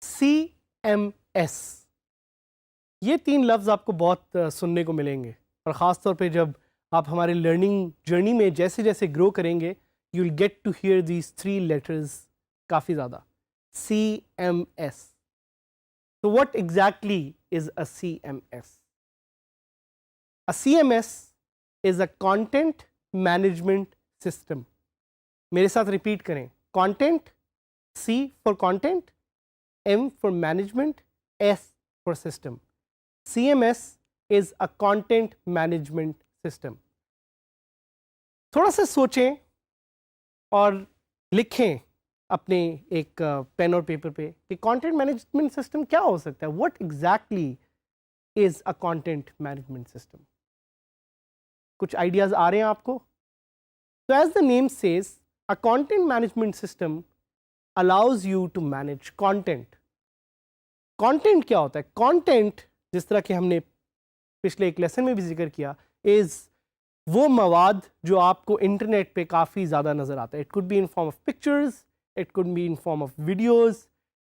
CMS, ये 3 लफ्ज़ आपको बहुत सुनने को मिलेंगे और ख़ास तौर पे जब आप हमारे लर्निंग जर्नी में जैसे जैसे ग्रो करेंगे you will get to hear these 3 letters काफ़ी ज़्यादा। CMS, तो what exactly is a CMS? A CMS is a content management system. मेरे साथ रिपीट करें, content, C for content, M for management, S for system. CMS is a content management system. थोड़ा सा सोचें और लिखें अपने एक पेन और पेपर पे कि कंटेंट मैनेजमेंट सिस्टम क्या हो सकता है, what exactly is a content management system. कुछ आइडियाज आ रहे हैं आपको? तो as the name says, a content management system allows you to manage content. Content क्या होता है? कंटेंट, जिस तरह के हमने पिछले एक लेसन में भी जिक्र किया, इज वो मवाद जो आपको इंटरनेट पे काफ़ी ज़्यादा नज़र आता है। It could be in form of pictures, it could be in form of videos,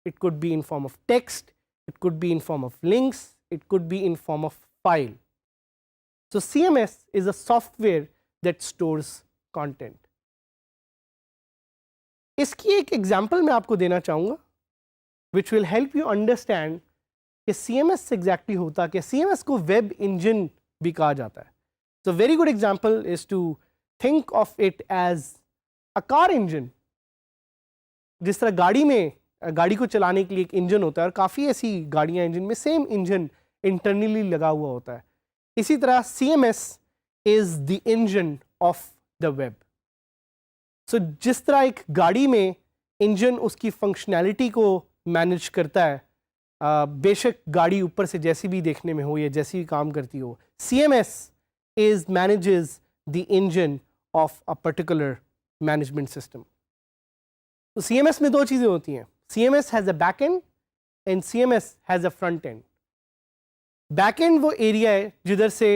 it could be in form of text, it could be in form of links, it could be in form of file. So CMS is a software that stores content. इसकी एक example मैं आपको देना चाहूँगा which will help you understand कि CMS exactly होता क्या। CMS को वेब इंजन भी कहा जाता है। So very good example is to think of it as a car engine. जिस तरह गाड़ी को चलाने के लिए एक इंजन होता है और काफ़ी ऐसी गाड़ियाँ इंजन में सेम इंजन इंटरनली लगा हुआ होता है, इसी तरह CMS is the engine of the web. So जिस तरह एक गाड़ी में इंजन उसकी फंक्शनैलिटी को मैनेज करता है, बेशक गाड़ी ऊपर से जैसी भी देखने में हो या जैसी भी काम करती हो, CMS is manages the engine of a particular management system. तो CMS में 2 चीज़ें होती हैं, CMS has a back end and CMS has a front end. Back end वो एरिया है जिधर से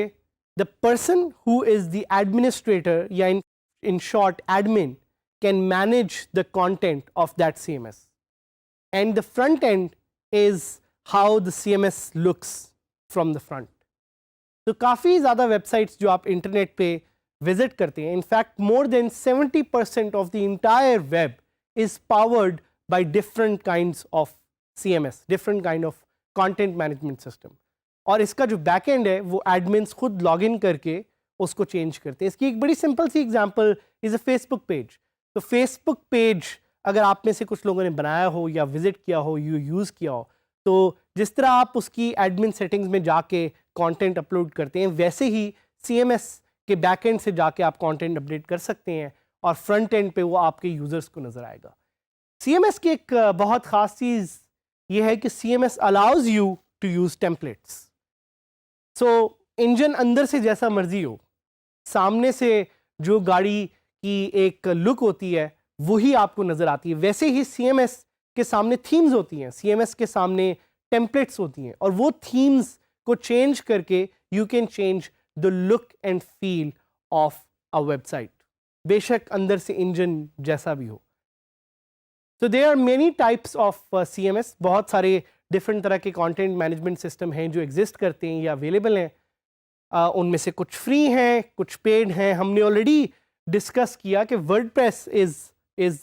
the person who is the administrator या in short admin can manage the content of that CMS, and the front end is how the CMS looks from the front. तो काफ़ी ज़्यादा websites जो आप इंटरनेट पे विजिट करते हैं, in fact more than 70% of the entire web is powered by different kinds of CMS, different kind of content management system. और इसका जो बैक एंड है वो एडमिन्स खुद लॉगिन करके उसको चेंज करते हैं। इसकी एक बड़ी सिंपल सी example is a Facebook page. तो फेसबुक पेज अगर आप में से कुछ लोगों ने बनाया हो या विजिट किया हो, यूज़ किया हो, तो जिस तरह आप उसकी एडमिन सेटिंग्स में जाके कंटेंट अपलोड करते हैं, वैसे ही CMS के बैक एंड से जाके आप कंटेंट अपडेट कर सकते हैं और फ्रंट एंड पे वो आपके यूज़र्स को नज़र आएगा। CMS की एक बहुत ख़ास चीज़ ये है कि CMS allows you to use templates. So engine अंदर से जैसा मर्जी हो, सामने से जो गाड़ी की एक लुक होती है वही आपको नज़र आती है, वैसे ही CMS के सामने थीम्स होती हैं, CMS के सामने टेम्पलेट्स होती हैं, और वो थीम्स को चेंज करके you can change the look and feel of a website, बेशक अंदर से इंजन जैसा भी हो। तो there are many types of CMS, बहुत सारे डिफरेंट तरह के कंटेंट मैनेजमेंट सिस्टम हैं जो एग्जिस्ट करते हैं या अवेलेबल हैं। उनमें से कुछ फ्री हैं, कुछ पेड हैं। हमने ऑलरेडी डिस्कस किया कि WordPress is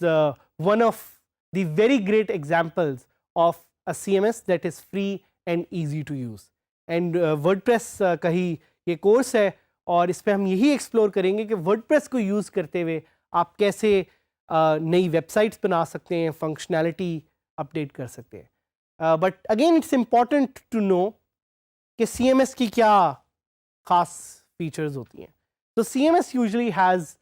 one of the very great examples of a CMS that is free and easy to use. And WordPress का ही ये कोर्स है और इस पर हम यही एक्सप्लोर करेंगे कि वर्डप्रेस को यूज़ करते हुए आप कैसे नई वेबसाइट्स बना सकते हैं, फंक्शनैलिटी अपडेट कर सकते हैं। But again it's important to know कि CMS की क्या ख़ास फीचर्स होती हैं। तो CMS usually has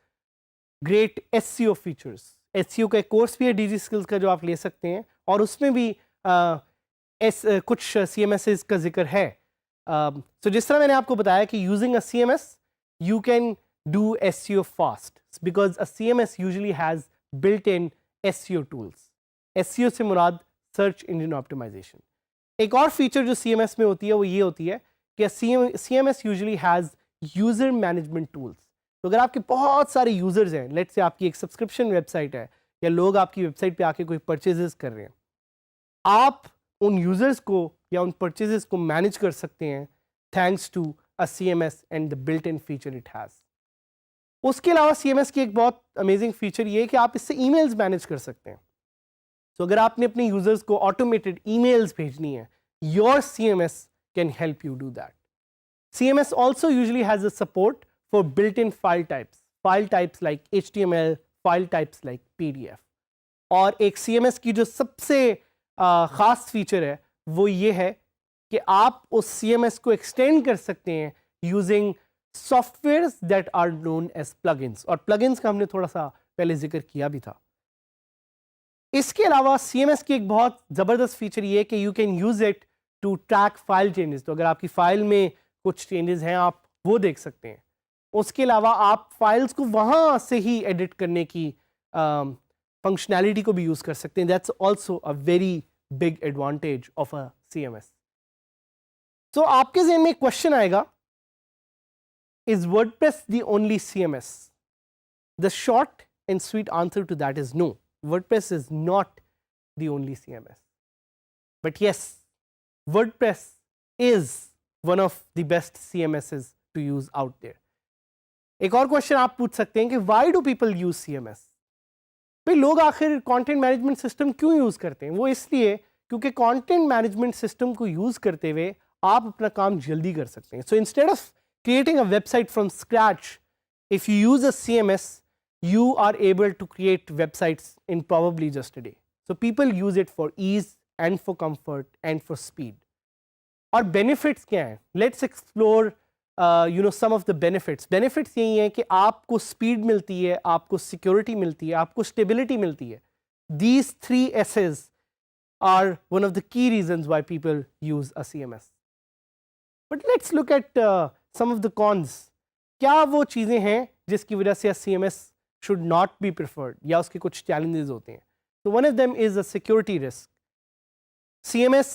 great SEO features. SEO का एक कोर्स भी है DG स्किल्स का जो आप ले सकते हैं, और उसमें भी कुछ CMS का जिक्र है। सो जिस तरह मैंने आपको बताया कि using a CMS you can do SEO fast because a CMS usually has built-in SEO tools. SEO से मुराद सर्च इंजन ऑप्टिमाइजेशन. एक और फीचर जो CMS में होती है वो ये होती है कि CMS usually has user management tools. तो अगर आपके बहुत सारे यूज़र्स हैं, लेट्स से आपकी एक सब्सक्रिप्शन वेबसाइट है या लोग आपकी वेबसाइट पे आके कोई परचेजेस कर रहे हैं, आप उन यूज़र्स को या उन परचेजेस को मैनेज कर सकते हैं thanks to a CMS and the built in feature it has. उसके अलावा CMS की एक बहुत अमेजिंग फीचर ये है कि आप इससे ईमेल्स मैनेज कर सकते हैं. तो अगर आपने अपने यूजर्स को ऑटोमेटेड ईमेल्स भेजनी है, your CMS can help you do that. CMS also usually has a support for built-in file types like HTML, file types like PDF. और एक CMS की जो सबसे ख़ास फीचर है वो ये है कि आप उस CMS को एक्सटेंड कर सकते हैं using softwares that are known as plugins. और प्लगइन्स का हमने थोड़ा सा पहले जिक्र किया भी था. इसके अलावा CMS की एक बहुत ज़बरदस्त फीचर ये है कि you can use it to track file changes. तो अगर आपकी फ़ाइल में कुछ चेंजेस हैं आप वो देख सकते हैं. उसके अलावा आप फाइल्स को वहाँ से ही एडिट करने की फंक्शनैलिटी को भी यूज़ कर सकते हैं. That's also a very big advantage of a CMS. तो आपके ज़हन में एक क्वेश्चन आएगा, is WordPress the only CMS? The short and sweet answer to that is no. WordPress is not the only CMS. But yes, WordPress is one of the best CMSs to use out there. एक और question आप पूछ सकते हैं कि why do people use CMS? भाई लोग आखिर कंटेंट मैनेजमेंट सिस्टम क्यों यूज़ करते हैं? वो इसलिए क्योंकि कंटेंट मैनेजमेंट सिस्टम को यूज़ करते हुए आप अपना काम जल्दी कर सकते हैं. So instead of creating a website from scratch, if you use a CMS, you are able to create websites in probably just a day. So people use it for ease and for comfort and for speed. और benefits क्या हैं? Let's explore some of the benefits. Benefits यही हैं कि आपको speed मिलती है, आपको security मिलती है, आपको stability मिलती है. These 3 S's are one of the key reasons why people use a CMS. But let's look at some of the cons. क्या वो चीज़ें हैं जिसकी वजह से CMS should not be preferred या उसके कुछ challenges होते हैं? So one of them is a security risk. CMS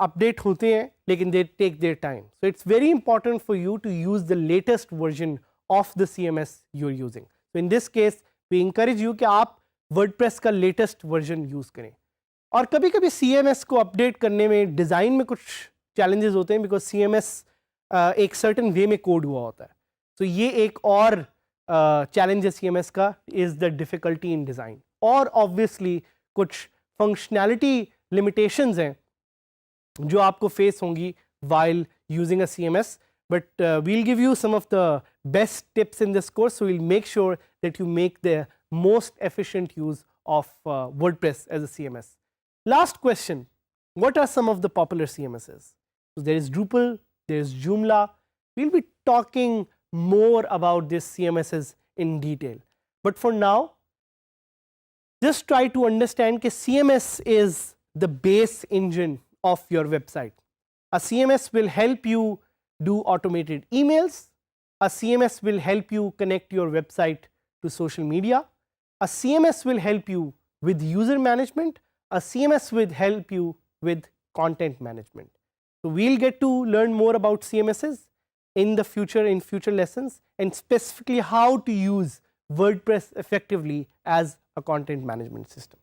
update होते हैं लेकिन they take their time. So it's very important for you to use the latest version of the CMS you're using. So in this case we encourage you कि आप WordPress का latest version use करें. और कभी कभी CMS को update करने में डिज़ाइन में कुछ challenges होते हैं because CMS एक certain way में कोड हुआ होता है. तो ये एक और चैलेंज है CMS का, is the difficulty in design. और ऑब्वियसली कुछ फंक्शनैलिटी लिमिटेशंस हैं जो आपको फेस होंगी while using a CMS. But we'll give you some of the best tips in this course, so we'll make sure that you make the most efficient use of WordPress as a CMS. Last question, what are some of the popular CMSs? So there is Drupal, there is Joomla. We'll be talking more about these CMSs in detail. But for now, just try to understand that CMS is the base engine of your website. A CMS will help you do automated emails. A CMS will help you connect your website to social media. A CMS will help you with user management. A CMS will help you with content management. So we'll get to learn more about CMSs in the future, in future lessons, and specifically how to use WordPress effectively as a content management system.